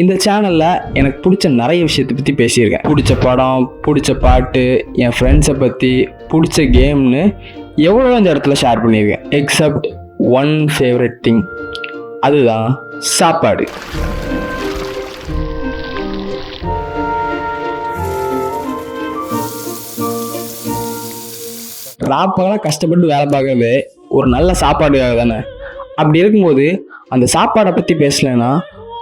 இந்த சேனலில் எனக்கு பிடிச்ச நிறைய விஷயத்தை பற்றி பேசியிருக்கேன். பிடிச்ச படம், பிடிச்ச பாட்டு, என் ஃப்ரெண்ட்ஸை பற்றி, பிடிச்ச கேம்னு எவ்வளோ இந்த இடத்துல ஷேர் பண்ணியிருக்கேன். எக்ஸப்ட் ஒன் ஃபேவரட் திங், அதுதான் சாப்பாடு. ராப்பெல்லாம் கஷ்டப்பட்டு வேலை பார்க்கறது ஒரு நல்ல சாப்பாடுக்காக தானே. அப்படி இருக்கும்போது அந்த சாப்பாடை பற்றி பேசலைன்னா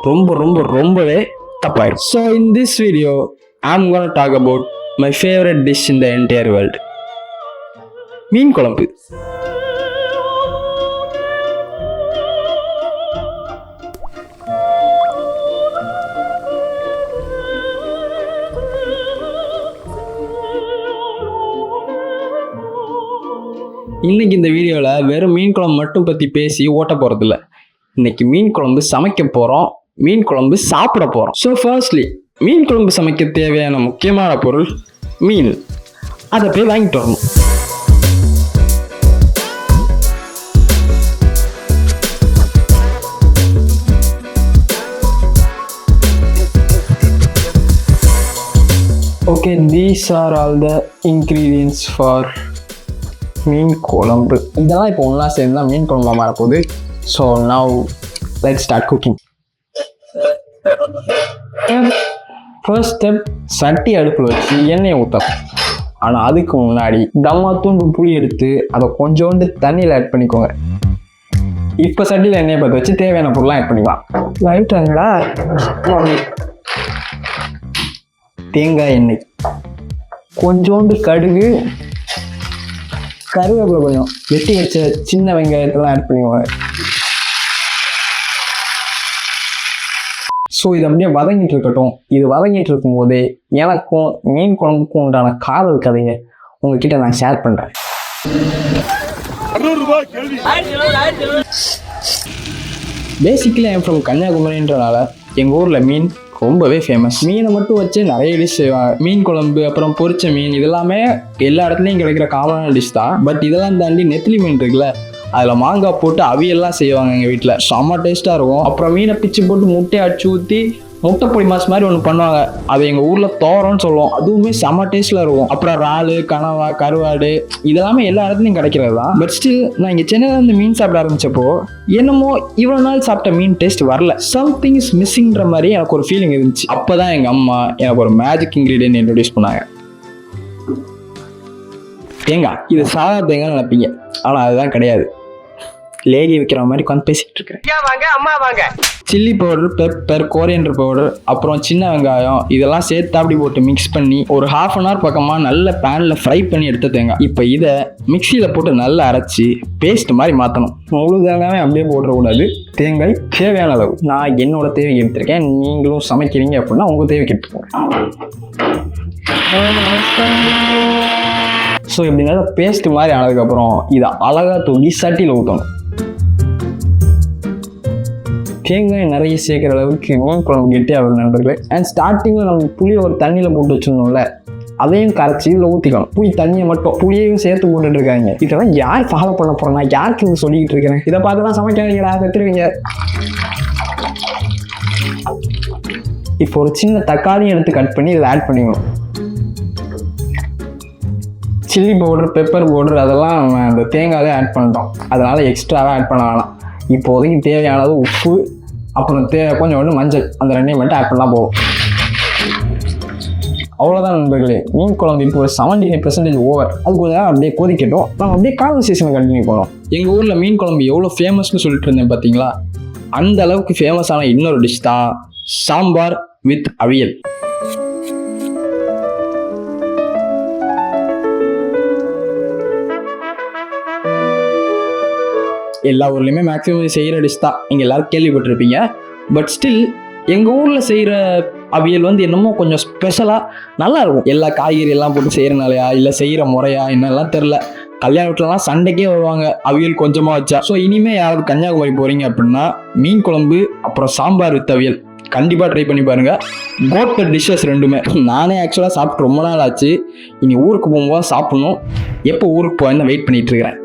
ரொம்பவே தப்பாயிடும். So in this video I'm gonna talk about my favourite dish in the entire world, meen kuzhambu. இன்னைக்கு இந்த வீடியோவில் வெறும் மீன் குழம்பு மட்டும் பற்றி பேசி ஓட்ட போகிறதில்ல. இன்னைக்கு மீன் குழம்பு சமைக்க போகிறோம், மீன் குழம்பு சாப்பிட போகிறோம். ஸோ ஃபர்ஸ்ட்லி, மீன் குழம்பு சமைக்க தேவையான முக்கியமான பொருள் மீன். அதை போய் வாங்கிட்டு வரணும். Okay, these are all the ingredients for meen kuzhambu. இதெல்லாம் இப்போ ஒன்றா சேர்ந்து தான் மீன் குழம்பு மாறப்போகுது. So now let's start cooking. First step, சட்டி அடுப்பில் வச்சு எண்ணெயை ஊற்றணும். ஆனால் அதுக்கு முன்னாடி தம்மாத்தூண்டு புளி எடுத்து அதை கொஞ்சோண்டு தண்ணியில் ஆட் பண்ணிக்கோங்க. இப்போ சட்டியில் எண்ணெயை பார்த்து வச்சு தேவையான பொருளாக ஆட் பண்ணிக்கலாம். ரைட்டாங்களா? தேங்காய் எண்ணெய், கொஞ்சோண்டு கடுகு, கருவேப்பிலை, கொஞ்சம் வெட்டி வச்ச சின்ன வெங்காயத்தெல்லாம் ஆட் பண்ணிக்கோங்க. ஸோ இது அப்படியே வதங்கிட்டு இருக்கட்டும். இது வதங்கிட்டு இருக்கும் போதே எனக்கும் மீன் குழம்புக்கும் உண்டான காதல் கதையை உங்ககிட்ட நான் ஷேர் பண்ணுறேன். பேசிக்கலி ஐம் ஃப்ரம் கன்னியாகுமரின்றனால எங்கள் ஊரில் மீன் ரொம்பவே ஃபேமஸ். மீனை மட்டும் வச்சு நிறைய டிஷ் செய்வாங்க. மீன் குழம்பு, அப்புறம் பொரிச்ச மீன், இதெல்லாமே எல்லா இடத்துலையும் கிடைக்கிற காமனான டிஷ் தான். பட் இதெல்லாம் தாண்டி நெத்திலி மீன் இருக்குல்ல, அதில் மாங்காய் போட்டு அவியெல்லாம் செய்வாங்க எங்கள் வீட்டில். செம்ம டேஸ்ட்டாக இருக்கும். அப்புறம் மீனை பிச்சு போட்டு முட்டையை அடிச்சு ஊற்றி முட்டை பொடி மாஸ் மாதிரி ஒன்று பண்ணுவாங்க. அது எங்கள் ஊரில் தோரம்னு சொல்லுவோம். அதுவுமே செம்ம டேஸ்ட்டில் இருக்கும். அப்புறம் இறாலு, கனவா, கருவாடு, இதெல்லாமே எல்லா இடத்துலையும் கிடைக்கிறது தான். பட் ஸ்டில் நான் இங்கே சென்னையில் இருந்து மீன் சாப்பிட ஆரம்பித்தப்போ என்னமோ இவ்வளோ நாள் சாப்பிட்ட மீன் டேஸ்ட் வரல. சம்திங் இஸ் மிஸ்ஸிங்கிற மாதிரி எனக்கு ஒரு ஃபீலிங் இருந்துச்சு. அப்போ தான் எங்கள் அம்மா எனக்கு ஒரு மேஜிக் இன்க்ரீடியன்ட் இன்ட்ரடியூஸ் பண்ணாங்க. தேங்காய். இது சாதா தேங்காய் நினைப்பீங்க, ஆனால் அதுதான் கிடையாது. லேகி வைக்கிற மாதிரி உட்காந்து பேசிக்கிட்டு இருக்கேன். Chilli powder, pepper, coriander powder, அப்புறம் சின்ன வெங்காயம், இதெல்லாம் சேர்த்து அப்படி போட்டு மிக்ஸ் பண்ணி ஒரு 1/2 hour பக்கமாக நல்ல பேனில் ஃப்ரை பண்ணி எடுத்த தேங்காய். இப்போ இதை மிக்சியில் போட்டு நல்லா அரைச்சி பேஸ்ட் மாதிரி மாற்றணும். முழு தேங்காயே அப்படியே போட்டுறக்கூடாது. தேங்காய் தேவையான அளவு. நான் என்னோட தேவைக்கு எடுத்திருக்கேன். நீங்களும் சமைக்கிறீங்க அப்படின்னா உங்கள் தேவைக்கு எடுத்துக்கோங்க. ஸோ இப்படி நல்லா பேஸ்ட் மாதிரி ஆனதுக்கப்புறம் இதை அழகாக தூக்கி சட்டியில் ஊற்றணும். தேங்காய் நிறைய சேர்க்குற அளவுக்கு மீன் குழம்பு கெட்டியாக நண்பர்களே. அண்ட் ஸ்டார்டிங்கில் நம்ம புளியை ஒரு தண்ணியில் போட்டு வச்சுருந்தோம்ல, அதையும் கரைச்சி இதில் ஊற்றிக்கணும். புளி தண்ணியை மட்டும், புளியையும் சேர்த்து போட்டுட்டு இருக்காங்க. இதெல்லாம் யார் ஃபாலோ பண்ண போகிறேன்? நான் யாருக்கு இது சொல்லிக்கிட்டு இருக்கிறேன்? இதை பார்த்து தான் சமைக்காதீங்கடா, செத்துருவீங்க. இப்போ ஒரு சின்ன தக்காளியும் எடுத்து கட் பண்ணி இதில் ஆட் பண்ணிக்கணும். சில்லி பவுடர், பெப்பர் பவுடர், அதெல்லாம் நம்ம அந்த தேங்காயே ஆட் பண்ணிட்டோம். அதனால் எக்ஸ்ட்ராவாக ஆட் பண்ண வேணாம். இப்போதைக்கு தேவையானது உப்பு, அப்புறம் கொஞ்சோண்டு மஞ்சள், அந்த ரெண்டையும் மட்டும் ஆட் பண்ணால் போகும். அவ்வளோதான் நண்பர்களே. மீன் குழம்பு இப்போ 75% ஓவர். அது கொஞ்சம் நேரம் அப்படியே கொதிக்கட்டும். நம்ம அப்படியே கான்வர்சேஷனை கண்டினியூ பண்ணோம். எங்கள் ஊரில் மீன் குழம்பு எவ்வளோ ஃபேமஸ்னு சொல்லிட்டு இருந்தேன் பார்த்தீங்களா? அந்த அளவுக்கு ஃபேமஸான இன்னொரு டிஷ் தான் சாம்பார் வித் அவியல். எல்லா ஊர்லேயுமே மேக்ஸிமம் செய்கிற டிஷ் தான், நீங்கள் எல்லோரும் கேள்விப்பட்டிருப்பீங்க. பட் ஸ்டில் எங்கள் ஊரில் செய்கிற அவியல் என்னமோ கொஞ்சம் ஸ்பெஷலாக நல்லாயிருக்கும். எல்லா காய்கறி எல்லாம் போட்டு செய்கிறனாலையா இல்லை செய்கிற முறையா என்னெல்லாம் தெரில. கல்யாண வீட்டிலலாம் சண்டைக்கே வருவாங்க அவியல் கொஞ்சமாக வச்சா. ஸோ இனிமேல் யாராவது கன்னியாகுமரி போகிறீங்க அப்படின்னா மீன் குழம்பு அப்புறம் சாம்பார் வித் அவியல் கண்டிப்பாக ட்ரை பண்ணி பாருங்கள். கோட் டிஷ்ஷஸ் ரெண்டுமே நானே ஆக்சுவலாக சாப்பிட்டு ரொம்ப நாள் ஆச்சு. இனி ஊருக்கு போகும்போது சாப்பிட்ணும். எப்போ ஊருக்கு போவேன்னு வெயிட் பண்ணிகிட்டு இருக்கிறேன்.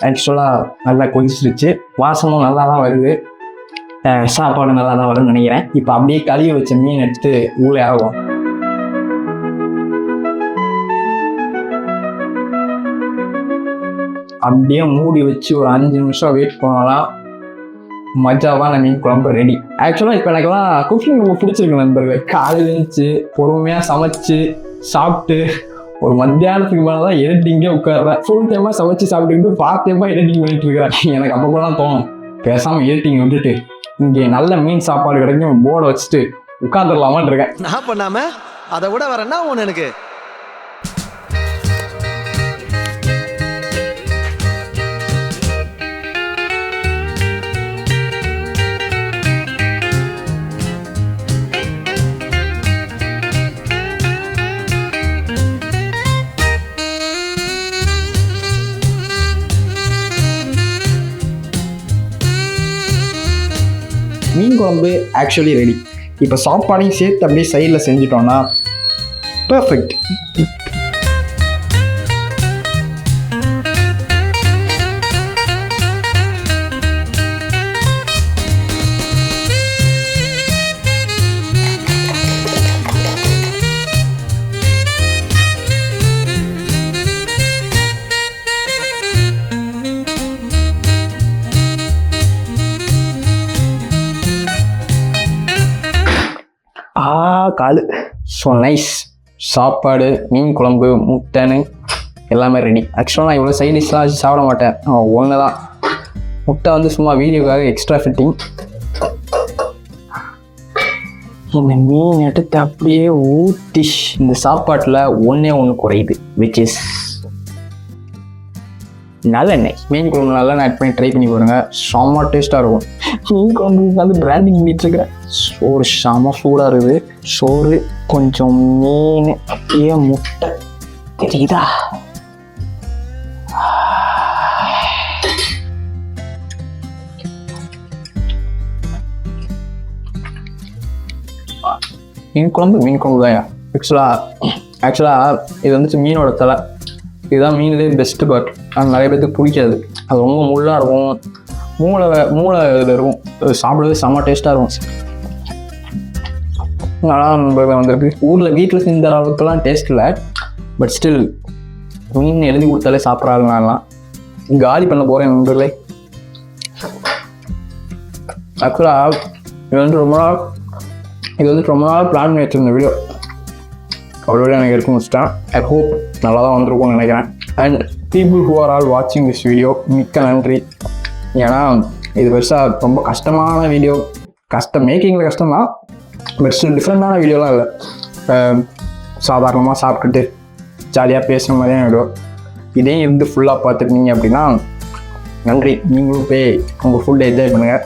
ஆக்சுவலாக நல்லா கொதிச்சிருச்சு, வாசமும் நல்லா தான் வருது, சாப்பாடு நல்லா தான் வரும்னு நினைக்கிறேன். இப்போ அப்படியே கழுவி வச்ச மீன் எடுத்து உள்ளே ஆகும். அப்படியே மூடி வச்சு ஒரு 5 நிமிஷம் வெயிட் பண்ணலாம். மஜாவான மீன் குழம்பு ரெடி. ஆக்சுவலாக இப்போ எனக்குலாம் குக்கிங் ரொம்ப பிடிச்சிருக்கு நண்பர்கள். காலையில் இருந்துச்சு பொறுமையாக சமைச்சு சாப்பிட்டு ஒரு மத்தியானத்துக்கு மேலே தான் எடிட்டிங்கே உட்கார்றேன். ஃபுல் டைமாக சமைச்சு சாப்பிட்டுக்கிட்டு பார்ட் டைமாக எடிட்டிங் பண்ணிட்டு இருக்கிறேன். எனக்கு அப்போ கூட தோணும், பேசாமல் எடிட்டிங் விட்டுட்டு இங்கே நல்ல மீன் சாப்பாடு கிடைக்கும் போர்டை வச்சுட்டு உட்காந்துடலாமான்னு இருக்கேன். நான் பண்ணாம அதை விட வரேன்னா ஒன்று எனக்கு. மீன் குழம்பு ஆக்சுவலி ரெடி. இப்போ சாப்பாடையும் சேர்த்து அப்படியே சைடில் செஞ்சுட்டோன்னா பர்ஃபெக்ட். காலு ஸோ நைஸ். சாப்பாடு, மீன் குழம்பு, முட்டைன்னு எல்லாமே ரெடி. ஆக்சுவலாக நான் இவ்வளோ சைட் டிஷ்லாம் வச்சு சாப்பிட மாட்டேன். ஒன்று தான் முட்டை வந்து சும்மா வீடியோக்காக எக்ஸ்ட்ரா ஃபிட்டிங். இந்த மீன் எடுத்து அப்படியே ஊற்றி இந்த சாப்பாட்டில் ஒன்றே ஒன்று குறையுது, விச் இஸ் நல்லெண்ணெய். மீன் குழம்பு நல்லெண்ணெய் ஆட் பண்ணி ட்ரை பண்ணி பாருங்க, செம்ம டேஸ்ட்டாக இருக்கும். மீன் குழம்புக்கு வந்து பிராண்டிங் பண்ணிட்டுருக்கிறேன். சோறு செம்ம சூடாக இருக்குது. சோறு கொஞ்சம் மீன் அப்படியே முட்டை தெரியுதா? மீன் குழம்பு தான். ஆக்சுவலாக இது வந்துட்டு மீனோட தலை. இதுதான் மீன்லேயே பெஸ்ட்டு பார்ட். அது நிறைய பேருக்கு பிடிக்காது. அது ரொம்ப முள்ளாக இருக்கும், மூளை இதில் இருக்கும். சாப்பிடவே செம்ம டேஸ்ட்டாக இருக்கும். நல்லா நண்பர்கள் வந்திருக்கு. ஊரில் வீட்டில் செஞ்ச அளவுக்குலாம் டேஸ்ட் இல்லை, பட் ஸ்டில் மீன் எழுதி கொடுத்தாலே சாப்பிட்றாங்கலாம். காலி பண்ண போகிறேன் நண்பர்களே. ஆக்சுவலாக இது வந்து ரொம்ப நாள் பிளான் பண்ணி வச்சுருந்த வீடியோ. அவ்வளோ எனக்கு எடுத்து முடிச்சிட்டேன். ஐ ஹோப் நல்லா தான் வந்திருக்கும்னு நினைக்கிறேன். And people who are all வாட்சிங் திஸ் வீடியோ, மிக்க நன்றி. ஏன்னா இது பெருசாக ரொம்ப கஷ்டமான வீடியோ, மேக்கிங்கில் கஷ்டம் தான், பட் ஸ்டில் டிஃப்ரெண்டான வீடியோலாம் இல்லை. சாதாரணமாக சாப்பிட்டுட்டு ஜாலியாக பேசுகிற மாதிரியான வீடியோ. இதையும் இருந்து ஃபுல்லாக பார்த்துருந்தீங்க அப்படின்னா நன்றி. நீங்களும் போய் உங்கள் ஃபுட்டை என்ஜாய் பண்ணுங்கள்.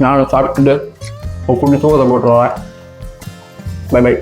நானும் சாப்பிட்டுட்டு உங்கள் ஃபுட்டு சோகத்தை போட்டுருவேன். Bye by.